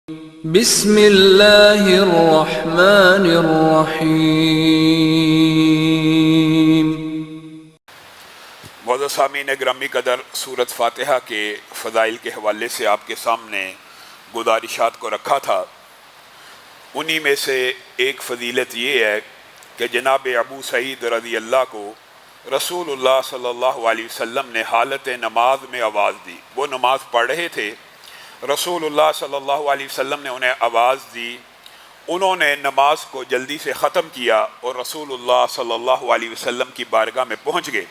بسم اللہ الرحمن الرحیم۔ معزز سامعین گرامی قدر، سورۃ فاتحہ کے فضائل کے حوالے سے آپ کے سامنے گزارشات کو رکھا تھا۔ انہی میں سے ایک فضیلت یہ ہے کہ جناب ابو سعید رضی اللہ کو رسول اللہ صلی اللہ علیہ وسلم نے حالت نماز میں آواز دی۔ وہ نماز پڑھ رہے تھے، رسول اللہ صلی اللہ علیہ وسلم نے انہیں آواز دی، انہوں نے نماز کو جلدی سے ختم کیا اور رسول اللہ صلی اللہ علیہ وسلم کی بارگاہ میں پہنچ گئے۔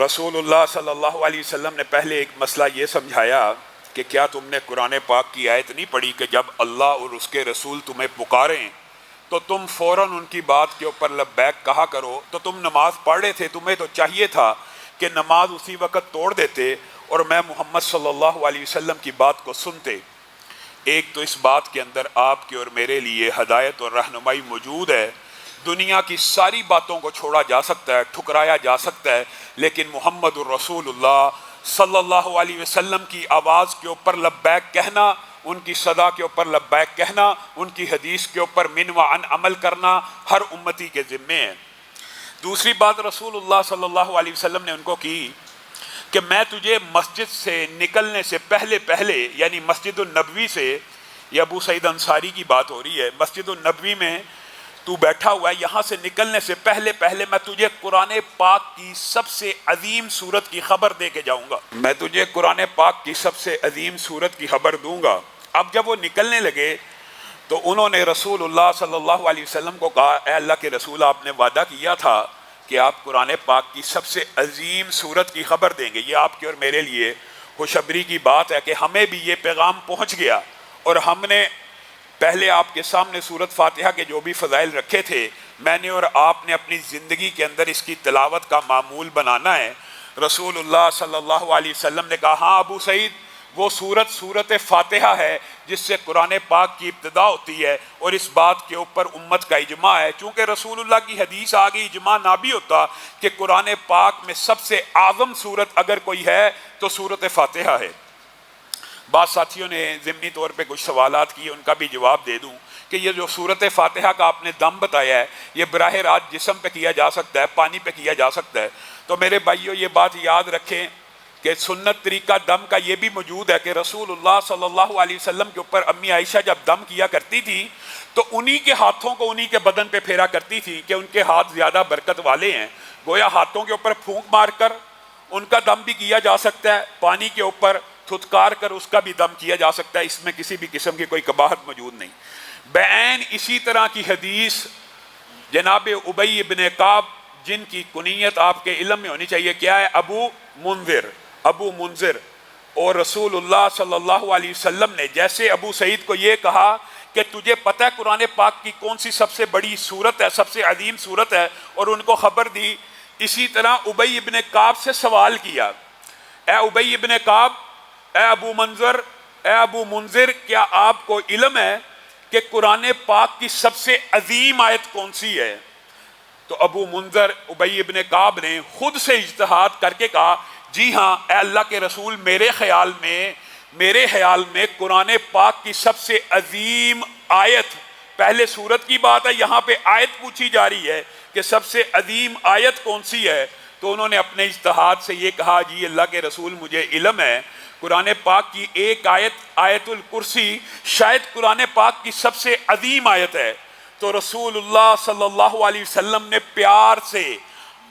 رسول اللہ صلی اللہ علیہ وسلم نے پہلے ایک مسئلہ یہ سمجھایا کہ کیا تم نے قرآن پاک کی آیت نہیں پڑھی کہ جب اللہ اور اس کے رسول تمہیں پکاریں تو تم فوراً ان کی بات کے اوپر لبیک کہا کرو؟ تو تم نماز پڑھ رہے تھے، تمہیں تو چاہیے تھا کہ نماز اسی وقت توڑ دیتے اور میں محمد صلی اللہ علیہ وسلم کی بات کو سنتے۔ ایک تو اس بات کے اندر آپ کے اور میرے لیے ہدایت اور رہنمائی موجود ہے۔ دنیا کی ساری باتوں کو چھوڑا جا سکتا ہے، ٹھکرایا جا سکتا ہے، لیکن محمد الرسول اللہ صلی اللہ علیہ وسلم کی آواز کے اوپر لبیک کہنا، ان کی صدا کے اوپر لبیک کہنا، ان کی حدیث کے اوپر من و عن عمل کرنا ہر امتی کے ذمے ہے۔ دوسری بات رسول اللہ صلی اللہ علیہ وسلم نے ان کو کی کہ میں تجھے مسجد سے نکلنے سے پہلے یعنی مسجد النبوی سے، یہ ابو سعید انصاری کی بات ہو رہی ہے، مسجد النبوی میں تو بیٹھا ہوا ہے، یہاں سے نکلنے سے پہلے میں تجھے قرآن پاک کی سب سے عظیم سورت کی خبر دے کے جاؤں گا۔ میں تجھے قرآن پاک کی سب سے عظیم سورت کی خبر دوں گا۔ اب جب وہ نکلنے لگے تو انہوں نے رسول اللہ صلی اللہ علیہ وسلم کو کہا، اے اللہ کے رسول، آپ نے وعدہ کیا تھا کہ آپ قرآن پاک کی سب سے عظیم سورت کی خبر دیں گے۔ یہ آپ کے اور میرے لیے خوشخبری کی بات ہے کہ ہمیں بھی یہ پیغام پہنچ گیا، اور ہم نے پہلے آپ کے سامنے سورۃ فاتحہ کے جو بھی فضائل رکھے تھے، میں نے اور آپ نے اپنی زندگی کے اندر اس کی تلاوت کا معمول بنانا ہے۔ رسول اللہ صلی اللہ علیہ وسلم نے کہا، ہاں ابو سعید، وہ سورۃ فاتحہ ہے جس سے قرآن پاک کی ابتدا ہوتی ہے، اور اس بات کے اوپر امت کا اجماع ہے۔ چونکہ رسول اللہ کی حدیث آگئی، اجماع نہ بھی ہوتا کہ قرآن پاک میں سب سے اعظم سورت اگر کوئی ہے تو سورۃ فاتحہ ہے۔ بعض ساتھیوں نے ضمنی طور پہ کچھ سوالات کیے، ان کا بھی جواب دے دوں کہ یہ جو سورۃ فاتحہ کا آپ نے دم بتایا ہے، یہ براہ راست جسم پہ کیا جا سکتا ہے، پانی پہ کیا جا سکتا ہے۔ تو میرے بھائیوں، یہ بات یاد رکھیں کہ سنت طریقہ دم کا یہ بھی موجود ہے کہ رسول اللہ صلی اللہ علیہ وسلم کے اوپر امی عائشہ جب دم کیا کرتی تھی تو انہی کے ہاتھوں کو انہی کے بدن پہ پھیرا کرتی تھی کہ ان کے ہاتھ زیادہ برکت والے ہیں۔ گویا ہاتھوں کے اوپر پھونک مار کر ان کا دم بھی کیا جا سکتا ہے، پانی کے اوپر تھتکار کر اس کا بھی دم کیا جا سکتا ہے، اس میں کسی بھی قسم کی کوئی قباحت موجود نہیں۔ بعین اسی طرح کی حدیث جناب ابی ابن کعب، جن کی کنیت آپ کے علم میں ہونی چاہیے، کیا ہے؟ ابو منذر، اور رسول اللہ صلی اللہ علیہ وسلم نے جیسے ابو سعید کو یہ کہا کہ تجھے پتہ ہے قرآن پاک کی کون سی سب سے بڑی سورت ہے، سب سے عظیم سورت ہے، اور ان کو خبر دی، اسی طرح ابی ابن کعب سے سوال کیا، اے ابی ابن کعب، اے ابو منذر، کیا آپ کو علم ہے کہ قرآن پاک کی سب سے عظیم آیت کون سی ہے؟ تو ابو منذر ابی ابن کعب نے خود سے اجتہاد کر کے کہا، جی ہاں اے اللہ کے رسول، میرے خیال میں قرآن پاک کی سب سے عظیم آیت، پہلے سورت کی بات ہے، یہاں پہ آیت پوچھی جا رہی ہے کہ سب سے عظیم آیت کون سی ہے؟ تو انہوں نے اپنے اجتہاد سے یہ کہا، جی اللہ کے رسول، مجھے علم ہے قرآن پاک کی ایک آیت، آیت الکرسی، شاید قرآن پاک کی سب سے عظیم آیت ہے۔ تو رسول اللہ صلی اللہ علیہ وسلم نے پیار سے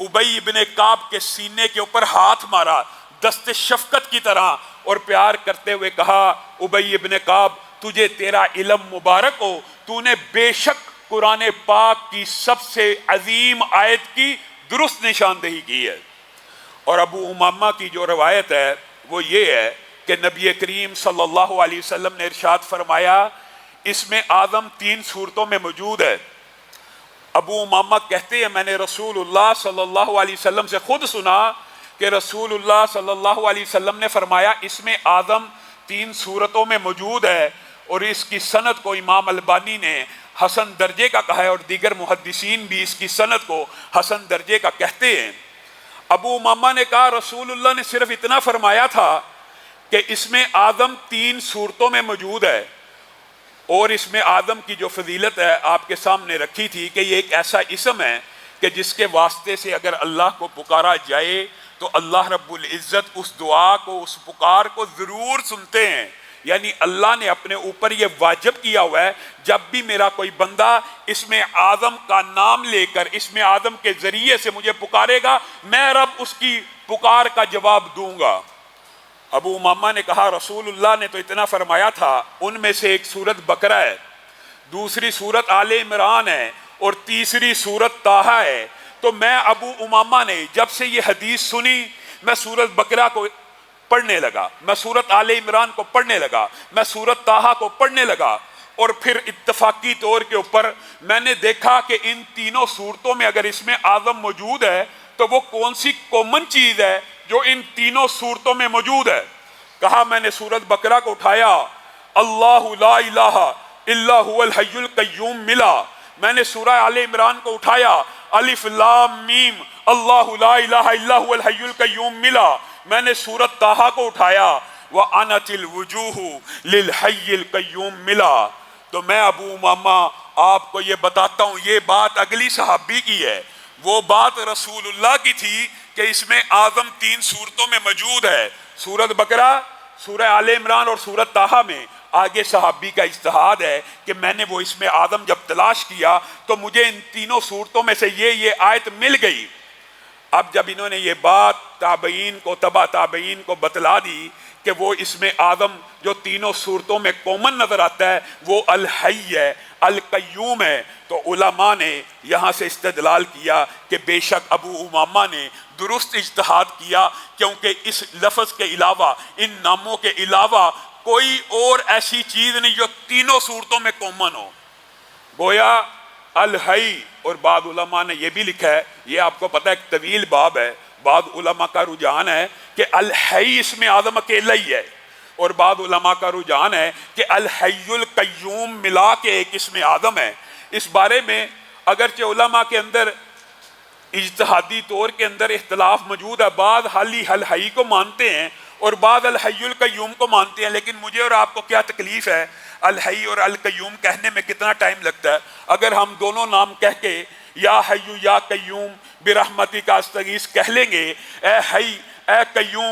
ابی ابن کعب کے سینے کے اوپر ہاتھ مارا دست شفقت کی طرح، اور پیار کرتے ہوئے کہا، ابی ابن کعب، تجھے تیرا علم مبارک ہو، تو نے بے شک قرآن پاک کی سب سے عظیم آیت کی درست نشاندہی کی ہے۔ اور ابو امامہ کی جو روایت ہے وہ یہ ہے کہ نبی کریم صلی اللہ علیہ وسلم نے ارشاد فرمایا، اس میں اعظم 3 صورتوں میں موجود ہے۔ ابو امامہ کہتے ہیں، میں نے رسول اللہ صلی اللہ علیہ وسلم سے خود سنا کہ رسول اللہ صلی اللہ علیہ وسلم نے فرمایا، اس میں اعظم 3 صورتوں میں موجود ہے، اور اس کی سند کو امام البانی نے حسن درجے کا کہا ہے، اور دیگر محدثین بھی اس کی سند کو حسن درجے کا کہتے ہیں۔ ابو امامہ نے کہا، رسول اللہ نے صرف اتنا فرمایا تھا کہ اس میں اعظم 3 صورتوں میں موجود ہے، اور اس میں آدم کی جو فضیلت ہے آپ کے سامنے رکھی تھی کہ یہ ایک ایسا اسم ہے کہ جس کے واسطے سے اگر اللہ کو پکارا جائے تو اللہ رب العزت اس دعا کو، اس پکار کو ضرور سنتے ہیں. یعنی اللہ نے اپنے اوپر یہ واجب کیا ہوا ہے جب بھی میرا کوئی بندہ اس میں اعظم کا نام لے کر اس میں اعظم کے ذریعے سے مجھے پکارے گا، میں رب اس کی پکار کا جواب دوں گا. ابو امامہ نے کہا رسول اللہ نے تو اتنا فرمایا تھا، ان میں سے ایک سورت بقرہ ہے، دوسری سورت آل عمران ہے اور تیسری سورت طٰہٰ ہے. تو میں ابو امامہ نے جب سے یہ حدیث سنی میں سورت بقرہ کو پڑھنے لگا، میں سورت آل عمران کو پڑھنے لگا، میں سورت طٰہٰ کو پڑھنے لگا، اور پھر اتفاقی طور کے اوپر میں نے دیکھا کہ ان تینوں صورتوں میں اگر اس میں اعظم موجود ہے تو وہ کون سی کامن چیز ہے جو ان تینوں صورتوں میں موجود ہے. کہا میں نے سورت بقرہ کو اٹھایا، اللہ لا الہ الا هو الحی القیوم ملا. میں نے سورہ آل عمران کو اٹھایا، الف لام میم اللہ لا الہ الا هو الحی القیوم ملا. میں نے سورت طٰہٰ کو اٹھایا، وَأَنَتِ الْوُجُوهُ لِلْحَيِّ الْقَيُّومِ مِلَا. تو میں ابو امامہ آپ کو یہ بتاتا ہوں، یہ بات اگلی صحابی کی ہے، وہ بات رسول اللہ کی تھی کہ اس میں اعظم تین صورتوں میں موجود ہے، سورت بقرہ، سورہ آل عمران اور سورت طٰہٰ میں. آگے صحابی کا اجتہاد ہے کہ میں نے وہ اس میں اعظم جب تلاش کیا تو مجھے ان تینوں صورتوں میں سے یہ آیت مل گئی. اب جب انہوں نے یہ بات تابعین کو، تبع تابعین کو بتلا دی کہ وہ اس میں اعظم جو تینوں صورتوں میں کامن نظر آتا ہے وہ الحی ہے، القیوم ہے، تو علماء نے یہاں سے استدلال کیا کہ بے شک ابو امامہ نے درست اجتہاد کیا، کیونکہ اس لفظ کے علاوہ، ان ناموں کے علاوہ کوئی اور ایسی چیز نہیں جو تینوں صورتوں میں کامن ہو. گویا الحی، اور بعض علماء نے یہ بھی لکھا ہے، یہ آپ کو پتہ ہے ایک طویل باب ہے، بعض علماء کا رجحان ہے کہ الحی اس میں اعظم اکیلا ہی ہے، اور بعض علماء کا رجحان ہے کہ الحی القیوم ملا کے ایک اس میں اعظم ہے. اس بارے میں اگرچہ علماء کے اندر اجتہادی طور کے اندر اختلاف موجود ہے، بعض الحی کو مانتے ہیں اور بعض الحی القیوم کو مانتے ہیں، لیکن مجھے اور آپ کو کیا تکلیف ہے الحی اور القیوم کہنے میں کتنا ٹائم لگتا ہے. اگر ہم دونوں نام کہہ کے یا حی یا قیوم برحمتک استغیث کہہ لیں گے، اے حی اے قیوم